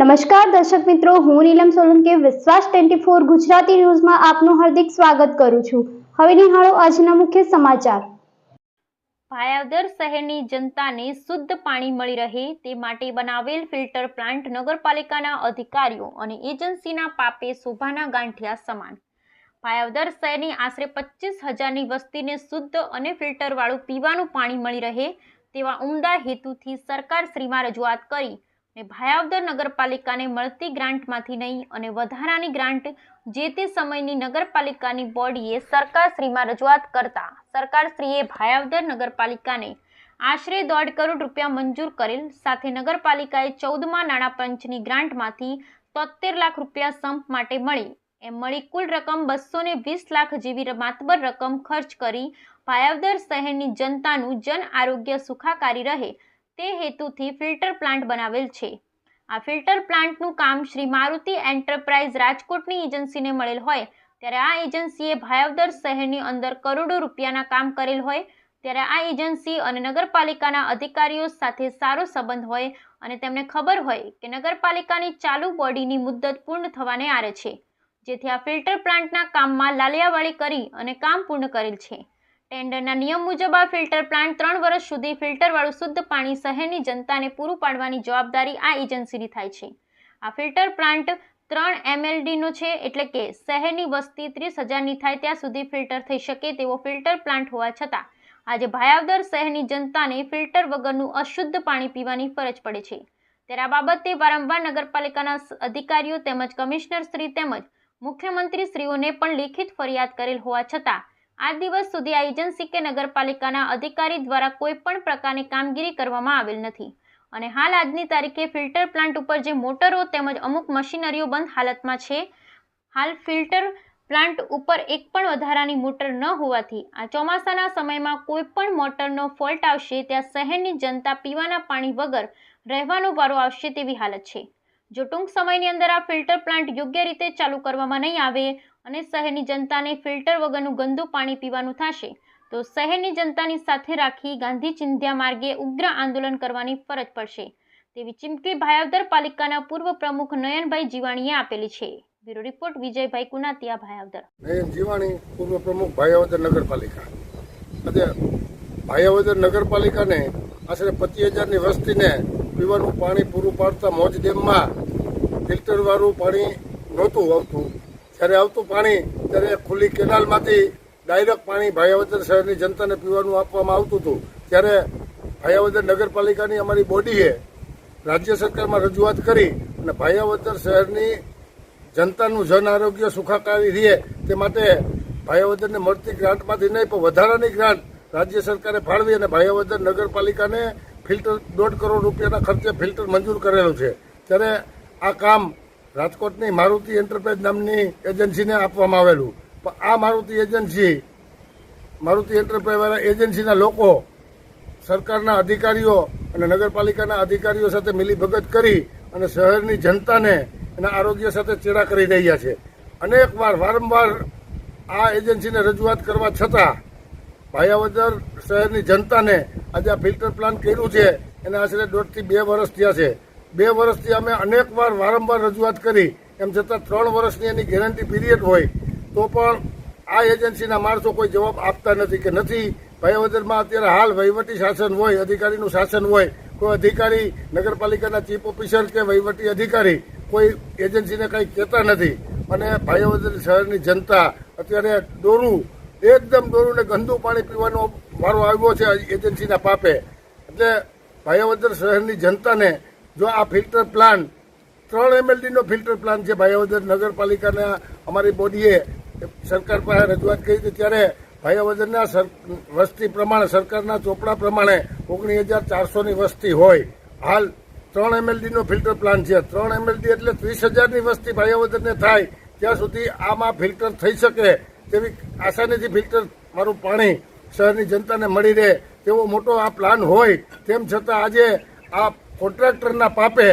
નમસ્કાર દર્શક મિત્રો, હું નીલમ સોલંકી વિશ્વાસ 24 ગુજરાતી ન્યૂઝમાં આપનું હાર્દિક સ્વાગત કરું છું। હવે નિહાળો આજના મુખ્ય સમાચાર। ભાયાવદર શહેરની જનતાને શુદ્ધ પાણી મળી રહે તે માટે બનાવેલ ફિલ્ટર પ્લાન્ટ નગરપાલિકાના અધિકારીઓ અને એજન્સીના પાપે શોભાના ગાંઠિયા સમાન। ભાયાવદર શહેરની આશરે 25,000ની વસ્તીને શુદ્ધ અને ફિલ્ટરવાળું પીવાનું પાણી મળી રહે તેવા ઉમદા હેતુથી સરકારશ્રીમાં રજૂઆત કરી અને ભાયાવદર નગરપાલિકાને મળતી ગ્રાન્ટમાંથી નહીં અને વધારાની ગ્રાન્ટ જે તે સમયની નગરપાલિકાની બોડીએ સરકારશ્રીમાં રજૂઆત કરતા સરકારશ્રીએ ભાયાવદર નગરપાલિકાને આશરે 1.5 કરોડ રૂપિયા મંજૂર કરેલ સાથે નગરપાલિકાએ 14મા નાણાં પંચની ગ્રાન્ટમાંથી 73 લાખ રૂપિયા સંપ માટે મળી કુલ રકમ 220 લાખ જેવી માતબર રકમ ખર્ચ કરી ભાયાવદર શહેરની જનતાનું જન આરોગ્ય સુખાકારી રહે તે હેતુથી ફિલ્ટર પ્લાન્ટ બનાવેલ છે। આ ફિલ્ટર પ્લાન્ટનું કામ શ્રી મારુતિ એન્ટરપ્રાઇઝ રાજકોટની એજન્સીને મળેલ હોય ત્યારે આ એજન્સીએ ભાયાવદર શહેરની અંદર કરોડો રૂપિયાના કામ કરેલ હોય ત્યારે આ એજન્સી અને નગરપાલિકાના અધિકારીઓ સાથે સારો સંબંધ હોય અને તેમને ખબર હોય કે નગરપાલિકાની ચાલુ બોડીની મુદ્દત પૂર્ણ થવાને આરે છે, જેથી આ ફિલ્ટર પ્લાન્ટના કામમાં લાલિયાવાળી કરી અને કામ પૂર્ણ કરેલ છે। ટેન્ડરના નિયમ મુજબ આ ફિલ્ટર પ્લાન્ટ 3 વર્ષ સુધી ફિલ્ટરવાળું શુદ્ધ પાણી શહેરની જનતાને પૂરું પાડવાની જવાબદારી આ એજન્સીની થાય છે। આ ફિલ્ટર પ્લાન્ટ 3 MLDનો છે, એટલે કે શહેરની વસ્તી 30,000ની થાય ત્યાં સુધી ફિલ્ટર થઈ શકે તેવો ફિલ્ટર પ્લાન્ટ હોવા છતાં આજે ભાયાવદર શહેરની જનતાને ફિલ્ટર વગરનું અશુદ્ધ પાણી પીવાની ફરજ પડે છે। ત્યારે આ બાબતે વારંવાર નગરપાલિકાના અધિકારીઓ તેમજ કમિશનર શ્રી તેમજ મુખ્યમંત્રી શ્રીઓને પણ લેખિત ફરિયાદ કરેલ હોવા છતાં આજ દિવસ સુધી આ એજન્સી કે નગરપાલિકાના અધિકારી દ્વારા કોઈ પણ પ્રકારની કામગીરી કરવામાં આવેલ નથી અને હાલ આજની તારીખે ફિલ્ટર પ્લાન્ટ ઉપર જે મોટરો તેમજ અમુક મશીનરીઓ બંધ હાલતમાં છે। હાલ ફિલ્ટર પ્લાન્ટ ઉપર એક પણ વધારાની મોટર ન હોવાથી આ ચોમાસાના સમયમાં કોઈ પણ મોટરનો ફોલ્ટ આવશે ત્યાં શહેરની જનતા પીવાના પાણી વગર રહેવાનો વારો આવશે તેવી હાલત છે। જો ટૂંક સમયની અંદર આ ફિલ્ટર પ્લાન્ટ યોગ્ય રીતે ચાલુ કરવામાં નહીં આવે અને શહેરની જનતાને ફિલ્ટર વગરનું ગંદુ પાણી પીવાનું થશે તો શહેરની જનતાની સાથે રાખી ગાંધી ચિંધ્યા માર્ગે ઉગ્ર આંદોલન કરવાની ફરજ પડશે તેવી ચીમકી ભાયાવદર પાલિકાના પૂર્વ પ્રમુખ નયનભાઈ જીવાણીએ આપેલી છે। Bureau report Vijaybhai Kunatiya, Bhayavadar. નયન જીવાણી, પૂર્વ પ્રમુખ ભાયાવદર નગરપાલિકા। આજે ભાયાવદર નગરપાલિકાને આશરે 25,000ની વસ્તીને પીવાનું પાણી પૂરું પાડતા મોજ ડેમમાં ફિલ્ટરવાળું પાણી નહોતું આવતું। જ્યારે આવતું પાણી ત્યારે ખુલ્લી કેનાલમાંથી ડાયરેક્ટ પાણી ભાયાવદર શહેરની જનતાને પીવાનું આપવામાં આવતું હતું। ત્યારે ભાયાવદર નગરપાલિકાની અમારી બોડીએ રાજ્ય સરકારમાં રજૂઆત કરી અને ભાયાવદર શહેરની જનતાનું જન આરોગ્ય સુખાકારી રહે તે માટે ભાયાવદરને મળતી ગ્રાન્ટમાંથી નહીં પણ વધારાની ગ્રાન્ટ રાજ્ય સરકારે ફાળવી અને ભાયાવદર નગરપાલિકાને ફિલ્ટર 1.5 કરોડ રૂપિયાના ખર્ચે ફિલ્ટર મંજૂર કરેલું છે। ત્યારે આ કામ રાજકોટની મારુતિ એન્ટરપ્રાઇઝ નામની એજન્સીને આપવામાં આવેલું, પણ આ મારુતિ એન્ટરપ્રાઇઝવાળા એજન્સીના લોકો સરકારના અધિકારીઓ અને નગરપાલિકાના અધિકારીઓ સાથે મિલીભગત કરી અને શહેરની જનતાને એના આરોગ્ય સાથે ચેડા કરી રહ્યા છે। વારંવાર આ એજન્સીને રજૂઆત કરવા છતાં ભાયાવદર શહેરની જનતાને આજે આ ફિલ્ટર પ્લાન્ટ કર્યું છે એને આશરે 1.5 થી 2 વર્ષ થયા છે। 2 વર્ષથી અમે વારંવાર રજૂઆત કરી, એમ છતાં 3 વર્ષની એની ગેરંટી પીરિયડ હોય તો પણ આ એજન્સીના માણસો કોઈ જવાબ આપતા નથી કે નથી। ભાયાવદરમાં અત્યારે હાલ વહીવટી શાસન હોય, અધિકારીનું શાસન હોય, કોઈ અધિકારી નગરપાલિકાના ચીફ ઓફિસર કે વહીવટી અધિકારી કોઈ એજન્સીને કંઈ કહેતા નથી અને ભાયાવદર શહેરની જનતા અત્યારે એકદમ ડોરું ને ગંદુ પાણી પીવાનો વારો આવ્યો છે એજન્સીના પાપે। એટલે ભાયાવદર શહેરની જનતાને જો આ ફિલ્ટર પ્લાન્ટ 3 MLDનો ફિલ્ટર પ્લાન્ટ છે, ભાયાવદર નગરપાલિકાના અમારી બોડીએ સરકાર પાસે રજૂઆત કરી હતી ત્યારે ભાયાવદરના વસ્તી પ્રમાણે સરકારના ચોપડા પ્રમાણે 19,400ની વસ્તી હોય, હાલ 3 MLDનો ફિલ્ટર પ્લાન્ટ છે। 3 MLD એટલે 30,000ની વસ્તી ભાયાવદરને થાય ત્યાં સુધી આમાં ફિલ્ટર થઈ શકે તેવી આસાનીથી ફિલ્ટર વાળું પાણી શહેરની જનતાને મળી રહે તેવો મોટો આ પ્લાન હોય તેમ છતાં આજે આ કોન્ટ્રાક્ટરના પાપે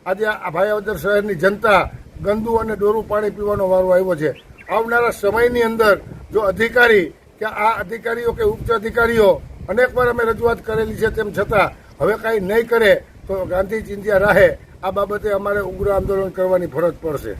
આજે આ ભાયાવદર શહેરની જનતા ગંદુ અને ડોરું પાણી પીવાનો વારો આવ્યો છે। આવનારા સમયની અંદર જો અધિકારી કે આ અધિકારીઓ કે ઉચ્ચ અધિકારીઓ અનેકવાર અમે રજૂઆત કરેલી છે તેમ છતાં હવે કાંઈ નહીં કરે તો ગાંધી ચિંધ્યા રાહે આ બાબતે અમારે ઉગ્ર આંદોલન કરવાની ફરજ પડશે.